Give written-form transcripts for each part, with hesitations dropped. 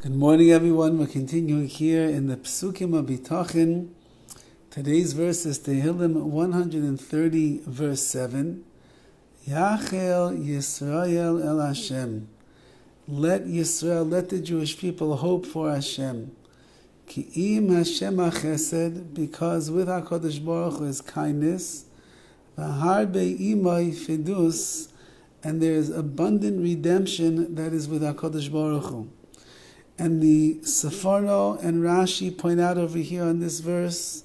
Good morning, everyone. We're continuing here in the Psukim of Bitachin. Today's verse is Tehillim 130, verse 7. Yachel Yisrael el Hashem. Let Yisrael, let the Jewish people hope for Hashem. Ki im Hashem chesed, because with HaKadosh Baruch Hu is kindness. V'harbe imay fidus, and there is abundant redemption that is with HaKadosh Baruch Hu. And the Sepharo and Rashi point out over here on this verse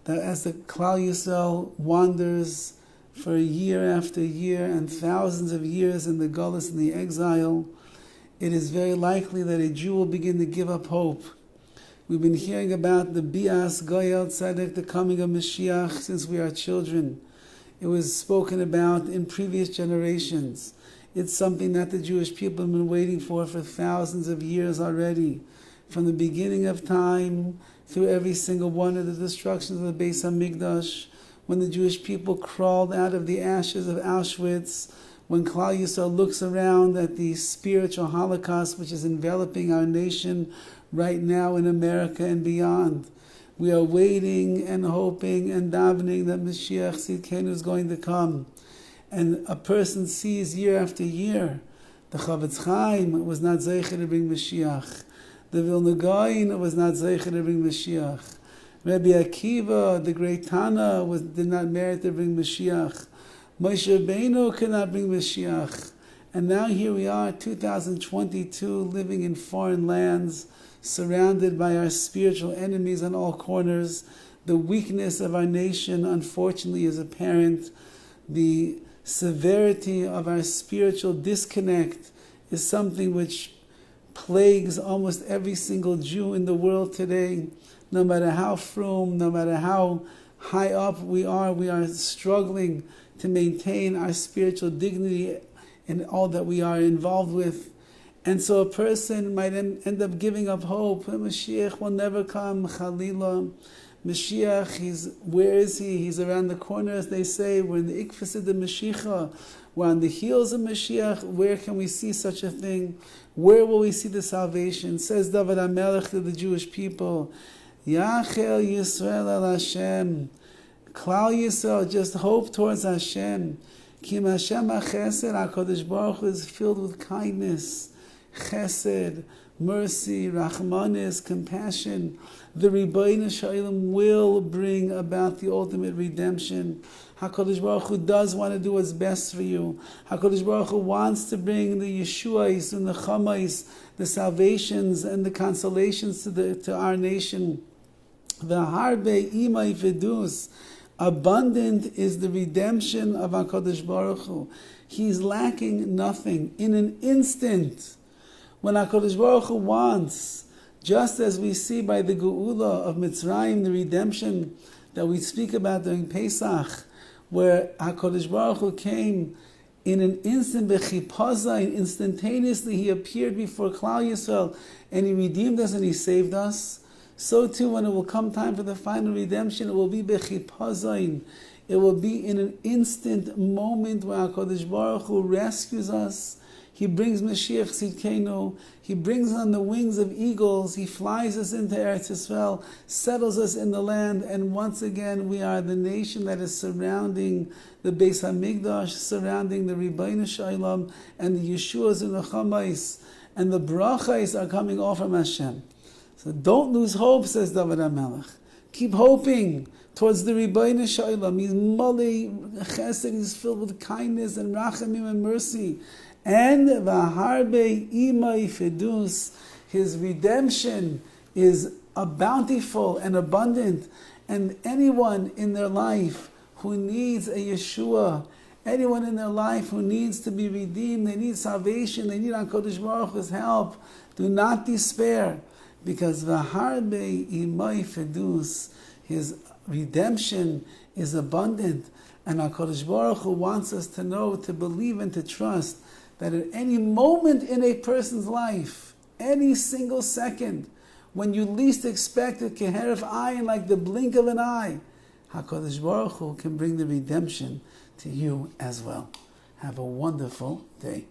that as the Klal Yisrael wanders for year after year and thousands of years in the Golus and the exile, it is very likely that a Jew will begin to give up hope. We've been hearing about the Bias Goyel Tzedek, the coming of Mashiach, since we are children. It was spoken about in previous generations. It's something that the Jewish people have been waiting for thousands of years already. From the beginning of time, through every single one of the destructions of the Beis HaMikdash, when the Jewish people crawled out of the ashes of Auschwitz, when Klal Yisrael looks around at the spiritual Holocaust which is enveloping our nation right now in America and beyond. We are waiting and hoping and davening that Mashiach Tzidkenu is going to come. And a person sees year after year, the Chavetz Chaim was not zeicher to bring Mashiach. The Vilna Gaon was not zeicher to bring Mashiach. Rabbi Akiva, the great Tana, did not merit to bring Mashiach. Moshe Rabbeinu could not bring Mashiach. And now here we are, 2022, living in foreign lands, surrounded by our spiritual enemies on all corners. The weakness of our nation, unfortunately, is apparent. The severity of our spiritual disconnect is something which plagues almost every single Jew in the world today. No matter how frum, no matter how high up we are struggling to maintain our spiritual dignity in all that we are involved with. And so a person might end up giving up hope. Mashiach will never come, Chalila. Mashiach, where is he? He's around the corner, as they say. We're in the Ikfasid of Mashiach. We're on the heels of Mashiach. Where can we see such a thing? Where will we see the salvation? Says Dovid HaMelech to the Jewish people, Yachel Yisrael el Hashem. Klal Yisrael, just hope towards Hashem. Kim Hashem HaChesed, HaKadosh Baruch Hu is filled with kindness, chesed, mercy, rachmanis, compassion. The Rabbi Shalom will bring about the ultimate redemption. HaKadosh Baruch Hu does want to do what's best for you. HaKadosh Baruch Hu wants to bring the Yeshuais and the Chamais, the salvations and the consolations to our nation. V'harbe imay vidus. Abundant is the redemption of HaKadosh Baruch Hu. He's lacking nothing. In an instant, when HaKadosh Baruch Hu wants, just as we see by the Geula of Mitzrayim, the redemption that we speak about during Pesach, where HaKadosh Baruch Hu came in an instant, b'chipazayin, instantaneously he appeared before Klal Yisrael and he redeemed us and he saved us. So too, when it will come time for the final redemption, it will be b'chipazayin. It will be in an instant moment where HaKadosh Baruch Hu rescues us. He brings Mashiach Tzidkenu. He brings on the wings of eagles. He flies us into Eretz Yisrael, settles us in the land, and once again we are the nation that is surrounding the Beis HaMikdash, surrounding the Rabbi Shalom, and the Yeshuas and the Chamais, and the Brachais are coming all from Hashem. So don't lose hope, says Dovid HaMelech. Keep hoping towards the Rabbi Shalom. He's Mali Chesed, he's filled with kindness and Rachamim and mercy. And v'harbe imay fidus, his redemption is bountiful and abundant. And anyone in their life who needs a Yeshua, anyone in their life who needs to be redeemed, they need salvation, they need HaKadosh Baruch Hu's help, do not despair, because v'harbe imay fidus, his redemption is abundant. And HaKadosh Baruch Hu wants us to know, to believe and to trust that at any moment in a person's life, any single second, when you least expect it, keheref ayin, like the blink of an eye, HaKadosh Baruch Hu can bring the redemption to you as well. Have a wonderful day.